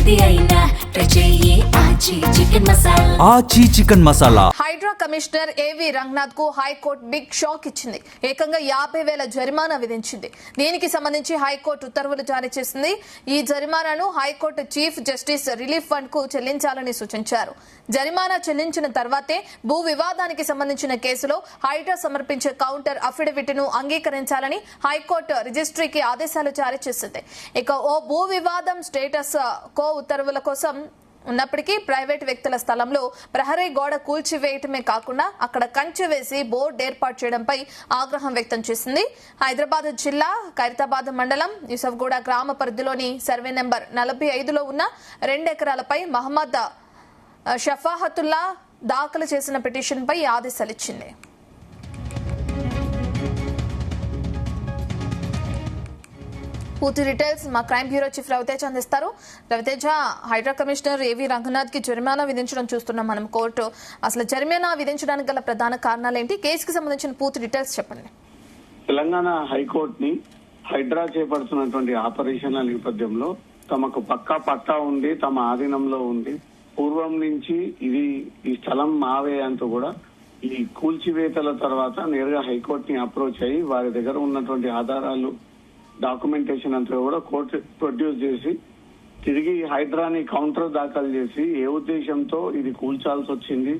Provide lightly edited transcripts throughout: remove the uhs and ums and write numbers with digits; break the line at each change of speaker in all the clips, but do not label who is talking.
ఏది అయినా ట్రై చెయ్యి ఆచి చికెన్ మసాలా.
హైడ్రా కమిషనర్ ఏవి రంగనాథ్ కు హైకోర్టు బిగ్ షాక్ ఇచ్చింది. ఏకంగా 50,000 జరిమానా విధించింది. దీనికి సంబంధించి హైకోర్టు ఉత్తర్వులు జారీ చేసింది. ఈ జరిమానాను high court chief justice relief fund కు చెల్లించాలని సూచించారు. జరిమానా చెల్లించిన తర్వాతే భూ వివాదానికి సంబంధించిన కేసులో హైడ్రా సమర్పించే కౌంటర్ అఫిడవిట్ ను అంగీకరించాలని హైకోర్టు రిజిస్ట్రీకి ఆదేశాలు జారీ చేసింది. ఇక ఓ భూ వివాదం స్టేటస్ కో ఉత్తర్వుల కోసం ఉన్నప్పటికీ ప్రైవేట్ వ్యక్తుల స్థలంలో ప్రహరీ గోడ కూల్చివేయటమే కాకుండా అక్కడ కంచె వేసి బోర్డు ఏర్పాటు చేయడంపై ఆగ్రహం వ్యక్తం చేసింది. హైదరాబాద్ జిల్లా ఖైరతాబాద్ మండలం యూసఫ్గూడ గ్రామ పరిధిలోని సర్వే నెంబర్ 45లో ఉన్న 2 ఎకరాలపై మహమ్మద్ షఫాహతుల్లా దాఖలు చేసిన పిటిషన్పై ఆదేశాలిచ్చింది. పూర్తి డీటెయిల్స్ మా క్రైమ్ బ్యూరో చీఫ్ రవితేజ అందిస్తారు. రవితేజ, హైడ్రా కమిషనర్ ఏవి రంగనాథ్ కి జరిమానా విధించడం చూస్తున్నాం మనం కోర్టు. అసలు జరిమానా విధించడానికి గల ప్రధాన కారణాలు ఏంటి? కేసుకి సంబంధించిన పూర్తి డీటెయిల్స్ చెప్పండి.
తెలంగాణ హైకోర్టుని హైడ్రా చేపడుతున్నటువంటి ఆపరేషన్ల నేపథ్యంలో తమకు పట్టా ఉండి తమ ఆధీనంలో ఉంది, పూర్వం నుంచి ఈ స్థలం మావే అంటూ కూడా ఈ కూల్చివేతల తర్వాత నేరుగా హైకోర్టుని అప్రోచ్ అయ్యి వారి దగ్గర ఉన్నటువంటి ఆధారాలు డాక్యుమెంటేషన్ అంతా కూడా కోర్టు ప్రొడ్యూస్ చేసి తిరిగి హైడ్రాని కౌంటర్ దాఖలు చేసి ఏ ఉద్దేశంతో ఇది కూల్చాల్సి వచ్చింది,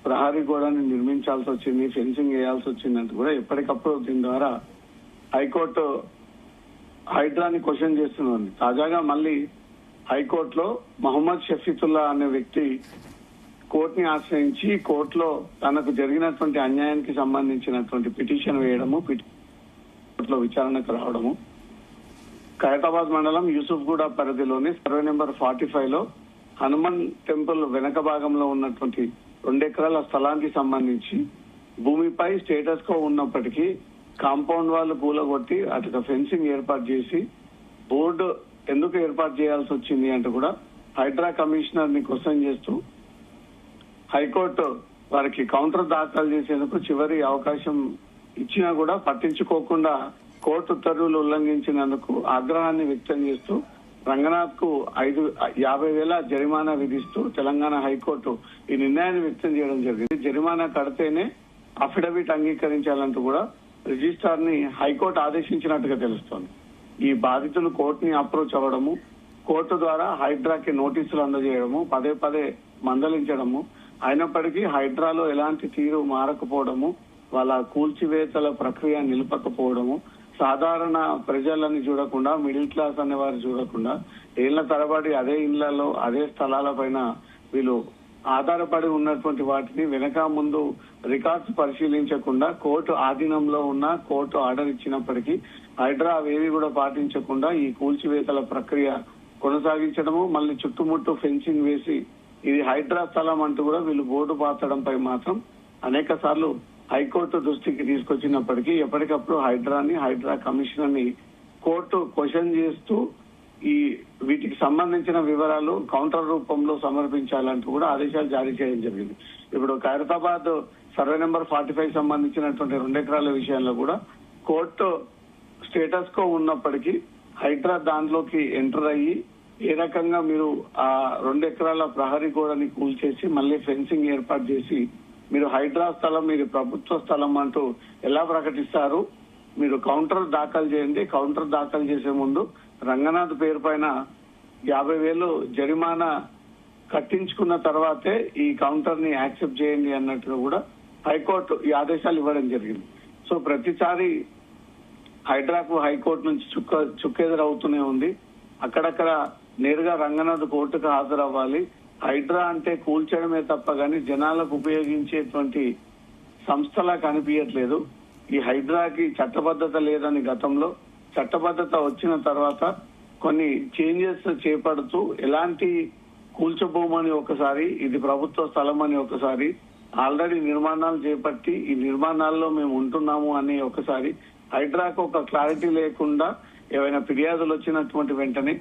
ప్రహరీ గోడని నిర్మించాల్సి వచ్చింది, ఫెన్సింగ్ వేయాల్సి వచ్చిందంటూ కూడా ఎప్పటికప్పుడు దీని ద్వారా హైకోర్టు హైడ్రాని క్వశ్చన్ చేస్తున్నది. తాజాగా మళ్ళీ హైకోర్టులో మహమ్మద్ షఫీతుల్లా అనే వ్యక్తి కోర్టుని ఆశ్రయించి కోర్టులో తనకు జరిగినటువంటి అన్యాయానికి సంబంధించినటువంటి పిటిషన్ వేయడము, కోర్టులో విచారణకు రావడము. ఖైరతాబాద్ మండలం యూసుఫ్గూడ పరిధిలోని సర్వే నెంబర్ 45లో హనుమాన్ టెంపుల్ వెనక భాగంలో ఉన్నటువంటి 2 ఎకరాల స్థలానికి సంబంధించి భూమిపై స్టేటస్ కో ఉన్నప్పటికీ కాంపౌండ్ వాళ్ళు కూలగొట్టి అటు ఫెన్సింగ్ ఏర్పాటు చేసి బోర్డు ఎందుకు ఏర్పాటు చేయాల్సి వచ్చింది అంటూ కూడా హైడ్రా కమిషనర్ ని క్వశ్చన్ చేస్తూ హైకోర్టు వారికి కౌంటర్ దాఖలు చేసేందుకు చివరి అవకాశం ఇచ్చినా కూడా పట్టించుకోకుండా కోర్టు ఉత్తర్వులు ఉల్లంఘించినందుకు ఆగ్రహాన్ని వ్యక్తం చేస్తూ రంగనాథ్ కు 50,000 జరిమానా విధిస్తూ తెలంగాణ హైకోర్టు ఈ నిర్ణయాన్ని వ్యక్తం చేయడం జరిగింది. జరిమానా కడితేనే అఫిడవిట్ అంగీకరించాలంటూ కూడా రిజిస్ట్రార్ ని హైకోర్టు ఆదేశించినట్టుగా తెలుస్తోంది. ఈ బాధితులు కోర్టుని అప్రోచ్ అవ్వడము, కోర్టు ద్వారా హైడ్రాకి నోటీసులు అందజేయడము, పదే మందలించడము, అయినప్పటికీ హైడ్రాలో ఎలాంటి తీరు మారకపోవడము, వాళ్ళ కూల్చివేతల ప్రక్రియ నిలపకపోవడము, సాధారణ ప్రజలని చూడకుండా మిడిల్ క్లాస్ అనే వారు చూడకుండా ఏళ్ల తరబడి అదే ఇళ్లలో అదే స్థలాల పైన వీళ్ళు ఆధారపడి ఉన్నటువంటి వాటిని వెనక ముందు రికార్డ్స్ పరిశీలించకుండా కోర్టు ఆధీనంలో ఉన్న కోర్టు ఆర్డర్ ఇచ్చినప్పటికీ హైడ్రా అవేవి కూడా పాటించకుండా ఈ కూల్చివేతల ప్రక్రియ కొనసాగించడము, మళ్ళీ చుట్టుముట్టు ఫెన్సింగ్ వేసి ఇది హైడ్రా స్థలం అంటూ కూడా వీళ్ళు బోర్డు పాతడంపై మాత్రం అనేక సార్లు హైకోర్టు దృష్టికి తీసుకొచ్చినప్పటికీ ఎప్పటికప్పుడు హైడ్రా కమిషనర్ ని కోర్టు క్వశ్చన్ చేస్తూ వీటికి సంబంధించిన వివరాలు కౌంటర్ రూపంలో సమర్పించాలంటూ కూడా ఆదేశాలు జారీ చేయడం జరిగింది. ఇప్పుడు ఖైరతాబాద్ సర్వే నెంబర్ 45 సంబంధించినటువంటి 2 ఎకరాల విషయంలో కూడా కోర్టు స్టేటస్ కో ఉన్నప్పటికీ హైడ్రా దాంట్లోకి ఎంటర్ అయ్యి ఏ రకంగా మీరు ఆ 2 ఎకరాల ప్రహరీ గోడని కూల్చేసి మళ్ళీ ఫెన్సింగ్ ఏర్పాటు చేసి మీరు హైడ్రా స్థలం మీరు ప్రభుత్వ స్థలం అంటూ ఎలా ప్రకటిస్తారు, మీరు కౌంటర్ దాఖలు చేయండి, కౌంటర్ దాఖలు చేసే ముందు రంగనాథ్ పేరు పైన 50,000 జరిమానా కట్టించుకున్న తర్వాతే ఈ కౌంటర్ ని యాక్సెప్ట్ చేయండి అన్నట్టుగా కూడా హైకోర్టు ఈ ఆదేశాలు ఇవ్వడం జరిగింది. సో ప్రతిసారి హైడ్రాకు హైకోర్టు నుంచి చుక్కెదురవుతూనే ఉంది. అక్కడక్కడ నేరుగా రంగనాథ్ కోర్టుకు హాజరవ్వాలి. హైడ్రా అంటే కూల్చడమే తప్ప గానీ జనాలకు ఉపయోగించేటువంటి సంస్థలా కనిపించట్లేదు. ఈ హైడ్రాకి చట్టబద్ధత లేదని గతంలో, చట్టబద్ధత వచ్చిన తర్వాత కొన్ని చేంజెస్ చేపడుతూ ఎలాంటి కూల్చబోమని ఒకసారి, ఇది ప్రభుత్వ స్థలం అని ఒకసారి, ఆల్రెడీ నిర్మాణాలు చేపట్టి ఈ నిర్మాణాల్లో మేము ఉంటున్నాము అని ఒకసారి హైడ్రాకు ఒక క్లారిటీ లేకుండా ఏవైనా ఫిర్యాదులు వచ్చినటువంటి వెంటనే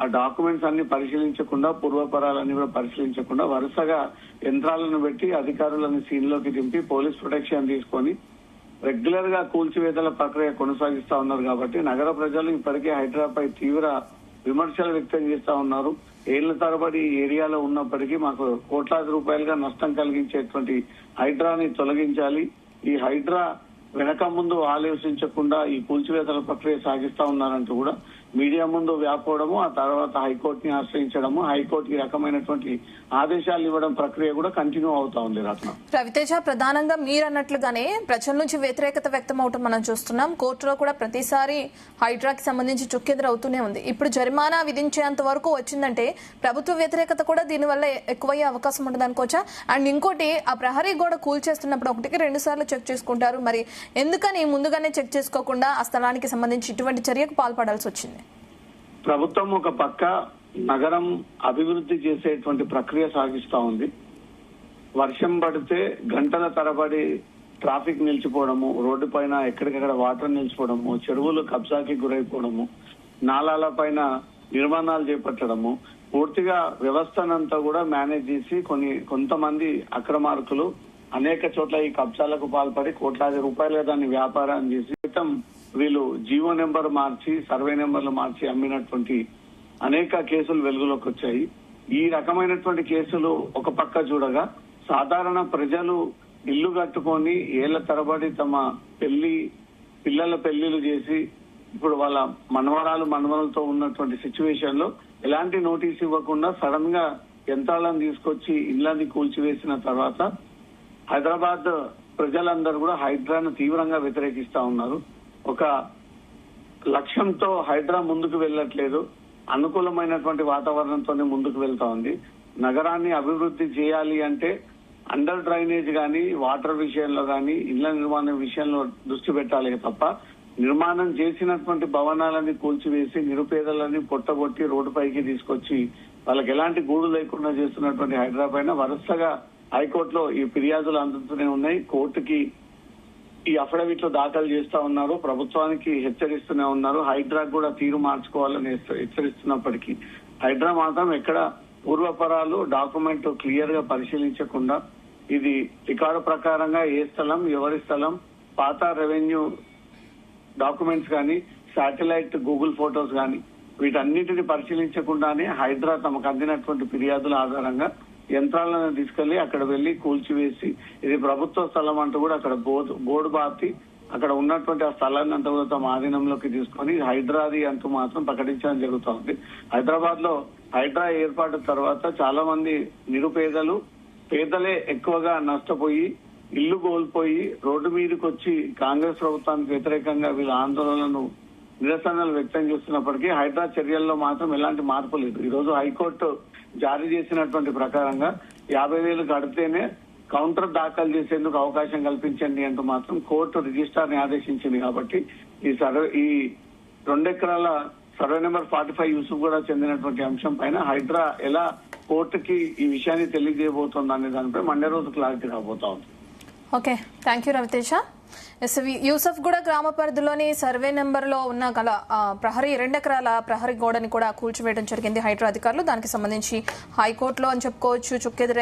ఆ డాక్యుమెంట్స్ అన్ని పరిశీలించకుండా, పూర్వపరాలన్నీ కూడా పరిశీలించకుండా వరుసగా యంత్రాలను పెట్టి అధికారులను సీన్ లోకి దింపి పోలీస్ ప్రొటెక్షన్ తీసుకొని రెగ్యులర్ గా కూల్చివేతల ప్రక్రియ కొనసాగిస్తా ఉన్నారు. కాబట్టి నగర ప్రజలు ఇప్పటికే హైడ్రాపై తీవ్ర విమర్శలు వ్యక్తం చేస్తా ఉన్నారు. ఏళ్ల తరబడి ఈ ఏరియాలో ఉన్నప్పటికీ మాకు కోట్లాది రూపాయలుగా నష్టం కలిగించేటువంటి హైడ్రాని తొలగించాలి. ఈ హైడ్రా వెనక ముందు ఆలోచించకుండా ఈ కూల్చివేతల ప్రక్రియ సాగిస్తా ఉన్నారంటూ కూడా మీడియా ముందు వ్యాపోవడము, ఆ తర్వాత హైకోర్టుని ఆశ్రయించడము, హైకోర్టు ఈ రకమైనటువంటి ఆదేశాలు ఇవ్వడం ప్రక్రియ కూడా కంటిన్యూ అవుతా ఉంది. రత్న
రవితేజ, ప్రధానంగా మీరు అన్నట్లుగానే ప్రజల నుంచి వ్యతిరేకత వ్యక్తం అవటం మనం చూస్తున్నాం. కోర్టులో కూడా ప్రతిసారి హైడ్రాకి సంబంధించి చుక్కెదురవుతూనే ఉంది. ఇప్పుడు జరిమానా విధించేంత వరకు వచ్చిందంటే ప్రభుత్వ వ్యతిరేకత కూడా దీనివల్ల ఎక్కువయ్యే అవకాశం ఉంటుంది అనుకోవచ్చా? అండ్ ఇంకోటి, ఆ ప్రహరీ గోడ కూల్చేస్తున్నప్పుడు 1-2 సార్లు చెక్ చేసుకుంటారు. మరి ఎందుకని ముందుగానే చెక్ చేసుకోకుండా ఆ స్థలానికి సంబంధించి ఇటువంటి చర్యకు పాల్పడాల్సి వచ్చింది?
ప్రభుత్వం ఒక పక్క నగరం అభివృద్ధి చేసేటువంటి ప్రక్రియ సాగిస్తా ఉంది. వర్షం పడితే గంటల తరబడి ట్రాఫిక్ నిలిచిపోవడము, రోడ్డు పైన ఎక్కడికక్కడ వాటర్ నిలిచిపోవడము, చెరువులు కబ్జాకి గురైపోవడము, నాలాల పైన నిర్మాణాలు చేపట్టడము, పూర్తిగా వ్యవస్థనంతా కూడా మేనేజ్ చేసి కొంతమంది అక్రమార్కులు అనేక చోట్ల ఈ కబ్జాలకు పాల్పడి కోట్లాది రూపాయలుగా దాన్ని వ్యాపారం చేసి వీళ్ళు జీవో నెంబర్ మార్చి, సర్వే నెంబర్లు మార్చి అమ్మినటువంటి అనేక కేసులు వెలుగులోకి వచ్చాయి. ఈ రకమైనటువంటి కేసులు ఒక పక్క చూడగా, సాధారణ ప్రజలు ఇల్లు కట్టుకొని ఏళ్ల తరబడి తమ పిల్లల పెళ్లిళ్లు చేసి ఇప్పుడు వాళ్ళ మనవరాలతో ఉన్నటువంటి సిచ్యువేషన్ లో ఎలాంటి నోటీస్ ఇవ్వకుండా సడన్ గా యంత్రాలను తీసుకొచ్చి ఇళ్లని కూల్చివేసిన తర్వాత హైదరాబాద్ ప్రజలందరూ కూడా హైడ్రాను తీవ్రంగా వ్యతిరేకిస్తా ఉన్నారు. ఒక లక్ష్యంతో హైడ్రా ముందుకు వెళ్ళట్లేదు, అనుకూలమైనటువంటి వాతావరణంతోనే ముందుకు వెళ్తా ఉంది. నగరాన్ని అభివృద్ధి చేయాలి అంటే అండర్ డ్రైనేజ్ గానీ, వాటర్ విషయంలో గానీ, ఇళ్ల నిర్మాణం విషయంలో దృష్టి పెట్టాలి తప్ప నిర్మాణం చేసినటువంటి భవనాలని కూల్చివేసి నిరుపేదలని పొట్టగొట్టి రోడ్డుపైకి తీసుకొచ్చి వాళ్ళకి ఎలాంటి గూడు లేకుండా చేస్తున్నటువంటి హైడ్రా పైన వరుసగా హైకోర్టులో ఈ ఫిర్యాదులు అందుతూనే ఉన్నాయి. కోర్టుకి ఈ అఫిడవిట్లు దాఖలు చేస్తా ఉన్నారు, ప్రభుత్వానికి హెచ్చరిస్తూనే ఉన్నారు. హైడ్రా కూడా తీరు మార్చుకోవాలని హెచ్చరిస్తున్నప్పటికీ హైడ్రా మాత్రం ఎక్కడ పూర్వపరాలు డాక్యుమెంట్ క్లియర్ గా పరిశీలించకుండా ఇది రికార్డు ప్రకారంగా ఏ స్థలం, ఎవరి స్థలం, పాత రెవెన్యూ డాక్యుమెంట్స్ కానీ, శాటిలైట్ గూగుల్ ఫోటోస్ కానీ వీటన్నిటిని పరిశీలించకుండానే హైడ్రా తమకు అందినటువంటి ఫిర్యాదుల ఆధారంగా యంత్రాలను తీసుకెళ్లి అక్కడ వెళ్లి కూల్చివేసి ఇది ప్రభుత్వ స్థలం అంటూ కూడా అక్కడ బోర్డు బాతి అక్కడ ఉన్నటువంటి ఆ స్థలాన్ని అంతా కూడా తమ ఆధీనంలోకి తీసుకొని హైడ్రాది అంటూ మాత్రం ప్రకటించడం జరుగుతోంది. హైదరాబాద్ లో హైడ్రా ఏర్పాటు తర్వాత చాలా మంది నిరుపేదలు, పేదలే ఎక్కువగా నష్టపోయి ఇల్లు కోల్పోయి రోడ్డు మీదకి వచ్చి కాంగ్రెస్ ప్రభుత్వానికి వ్యతిరేకంగా వీళ్ళ ఆందోళనలను, నిరసనలు వ్యక్తం చేస్తున్నప్పటికీ హైడ్రా చర్యల్లో మాత్రం ఎలాంటి మార్పు లేదు. ఈ రోజు హైకోర్టు జారీ చేసినటువంటి ప్రకారంగా 50,000 కడితేనే కౌంటర్ దాఖలు చేసేందుకు అవకాశం కల్పించండి అంటూ మాత్రం కోర్టు రిజిస్ట్రార్ ని ఆదేశించింది. కాబట్టి ఈ 2 ఎకరాల సర్వే నెంబర్ 45 యూసుఫ్ కూడా చెందినటువంటి అంశం పైన హైడ్రా ఎలా కోర్టుకి ఈ విషయాన్ని తెలియజేయబోతోంది అనే దానిపై మండే రోజు క్లారిటీ రాబోతా ఉంది.
Okay, thank you Raviteja. Yousufguda గ్రామ పరిధిలోని సర్వే నెంబర్ లో ఉన్న గల ప్రహరీ 2 ఎకరాల ప్రహరీ గోడని కూడా కూల్చివేయడం జరిగింది హైడ్రా అధికారులు. దానికి సంబంధించి హైకోర్టులో అని చెప్పుకోవచ్చు చుక్కెదురు